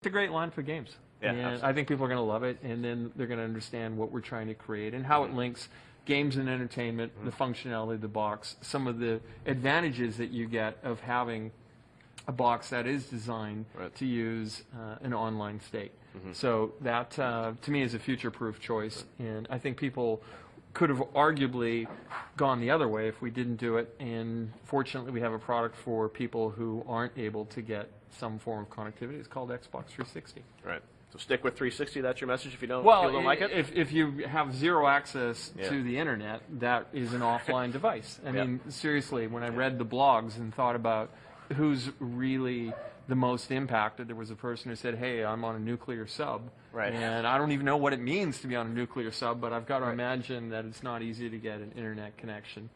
It's a great line for games. Yeah, And absolutely. I think people are going to love it, and then they're going to understand what we're trying to create and how it links games and entertainment, the functionality of the box, some of the advantages that you get of having a box that is designed Right. to use an online state. So that, to me, is a future-proof choice, and I think people could have arguably gone the other way if we didn't do it, and fortunately we have a product for people who aren't able to get some form of connectivity. It's called Xbox 360. Right. So stick with 360. That's your message if you don't, Well, don't like it? if you have zero access Yeah. to the internet, that is an offline device. I Yeah. mean, seriously, when I read the blogs and thought about who's really the most impacted, there was a person who said, hey, I'm on a nuclear sub, Right. and I don't even know what it means to be on a nuclear sub, but I've got to imagine that it's not easy to get an internet connection.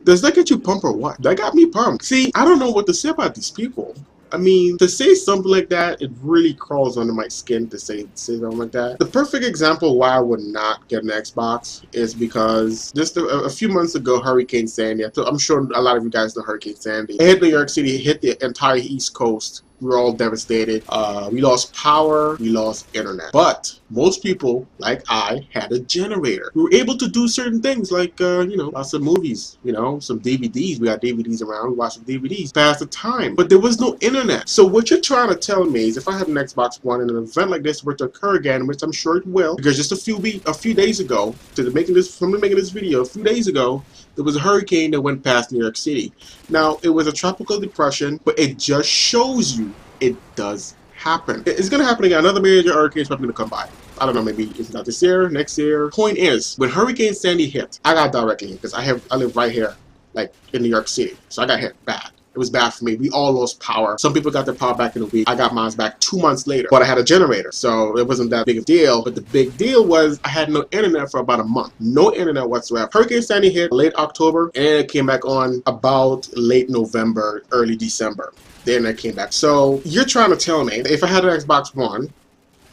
Does that get you pumped or what? That got me pumped. See, I don't know what to say about these people. I mean, to say something like that, it really crawls under my skin to say something like that. The perfect example why I would not get an Xbox is because just a few months ago, Hurricane Sandy, I'm sure a lot of you guys know Hurricane Sandy. It hit New York City, it hit the entire East Coast. We were all devastated. We lost power, we lost internet. But most people, like I, had a generator. We were able to do certain things like, lots of movies, some DVDs. We got DVDs around, we watched some DVDs, pass the time. But there was no internet. So what you're trying to tell me is if I had an Xbox One and an event like this were to occur again, which I'm sure it will, because just a few days ago, making this video, a few days ago, there was a hurricane that went past New York City. Now, it was a tropical depression, but it just shows you it does happen. It's going to happen again. Another major hurricane is probably going to come by. I don't know, maybe it's not this year, next year. Point is, when Hurricane Sandy hit, I got directly hit because I live right here, like in New York City. So I got hit bad. It was bad for me. We all lost power. Some people got their power back in a week. I got mine back 2 months later. But I had a generator, so it wasn't that big of a deal. But the big deal was I had no internet for about a month. No internet whatsoever. Hurricane Sandy hit late October, and it came back on about late November, early December. The internet came back. So you're trying to tell me if I had an Xbox One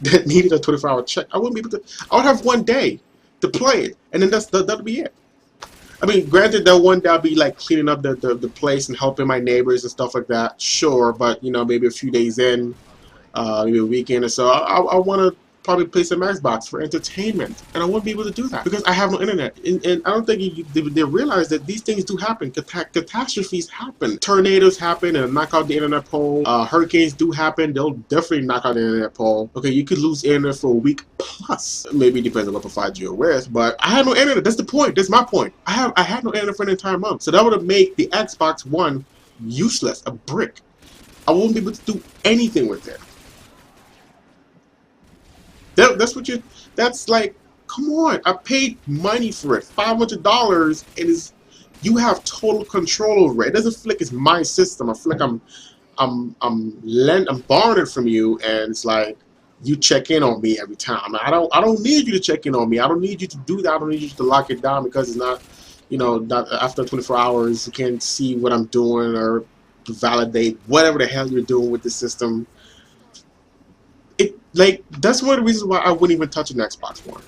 that needed a 24-hour check, I wouldn't be able to. I would have one day to play it, and then that'll be it. I mean, granted, that one day I'll be like cleaning up the place and helping my neighbors and stuff like that. Sure, but maybe a few days in, maybe a weekend or so, I want to probably play some Xbox for entertainment, and I won't be able to do that because I have no internet. And I don't think they realize that these things do happen. Catastrophes happen. Tornadoes happen and knock out the internet pole. Hurricanes do happen. They'll definitely knock out the internet pole. Okay, you could lose internet for a week plus. Maybe it depends on what provider you're with, but I had no internet. That's the point. That's my point. I had no internet for an entire month. So that would have made the Xbox One useless, a brick. I won't be able to do anything with it. That's like, come on. I paid money for it, $500, and you have total control over it. It doesn't feel like it's my system. I feel like I'm borrowing it from you, and it's like you check in on me every time. I don't need you to check in on me. I don't need you to do that. I don't need you to lock it down because it's not, not after 24 hours you can't see what I'm doing or validate whatever the hell you're doing with the system. That's one of the reasons why I wouldn't even touch an Xbox One.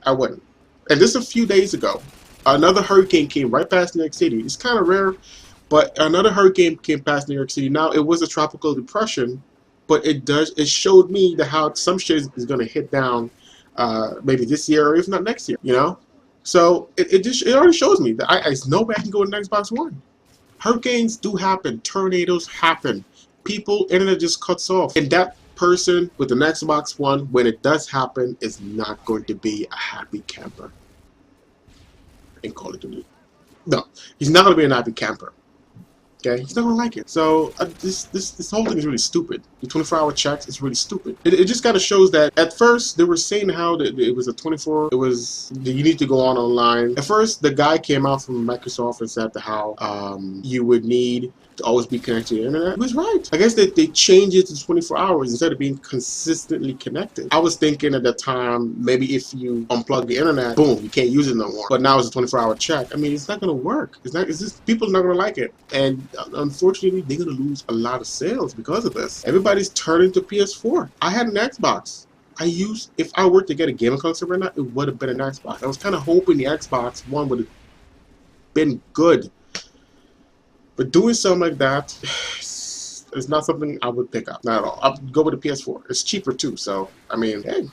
I wouldn't. And just a few days ago, another hurricane came right past New York City. It's kind of rare, but another hurricane came past New York City. Now, it was a tropical depression, but it showed me that how some shit is going to hit down maybe this year or if not next year, So it already shows me that there's no way I can go with an Xbox One. Hurricanes do happen. Tornadoes happen. Internet just cuts off. And that person with an Xbox One, when it does happen, is not going to be a happy camper in Call of Duty. No, he's not going to be a happy camper. Okay, he's not going to like it. So this whole thing is really stupid. The 24-hour checks is really stupid. It just kind of shows that at first they were saying how it was a 24. It was you need to go online. At first, the guy came out from Microsoft and said how you would need to always be connected to the internet. He was right. I guess they changed it to 24 hours instead of being consistently connected. I was thinking at that time, maybe if you unplug the internet, boom, you can't use it no more. But now it's a 24-hour check. I mean, it's not going to work. It's just people are not going to like it. And unfortunately, they're going to lose a lot of sales because of this. Everybody's turning to PS4. I had an Xbox. If I were to get a gaming console right now, it would have been an Xbox. I was kind of hoping the Xbox One would have been good. But doing something like that, It's not something I would pick up. Not at all. I'd go with the PS4. It's cheaper too. So I mean, hey,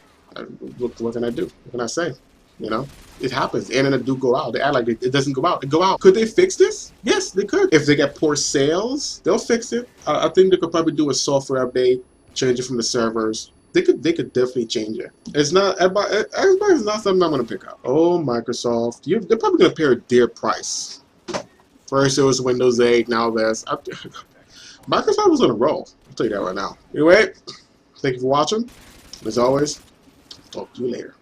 what can I do? What can I say? You know, it happens. The internet do go out. They act like it doesn't go out. It go out. Could they fix this? Yes, they could. If they get poor sales, they'll fix it. I think they could probably do a software update, change it from the servers. They could definitely change it. It's not Xbox is not something I'm gonna pick up. Oh, Microsoft, they're probably gonna pay a dear price. First it was Windows 8, now this. Microsoft was on a roll. I'll tell you that right now. Anyway, thank you for watching. As always, talk to you later.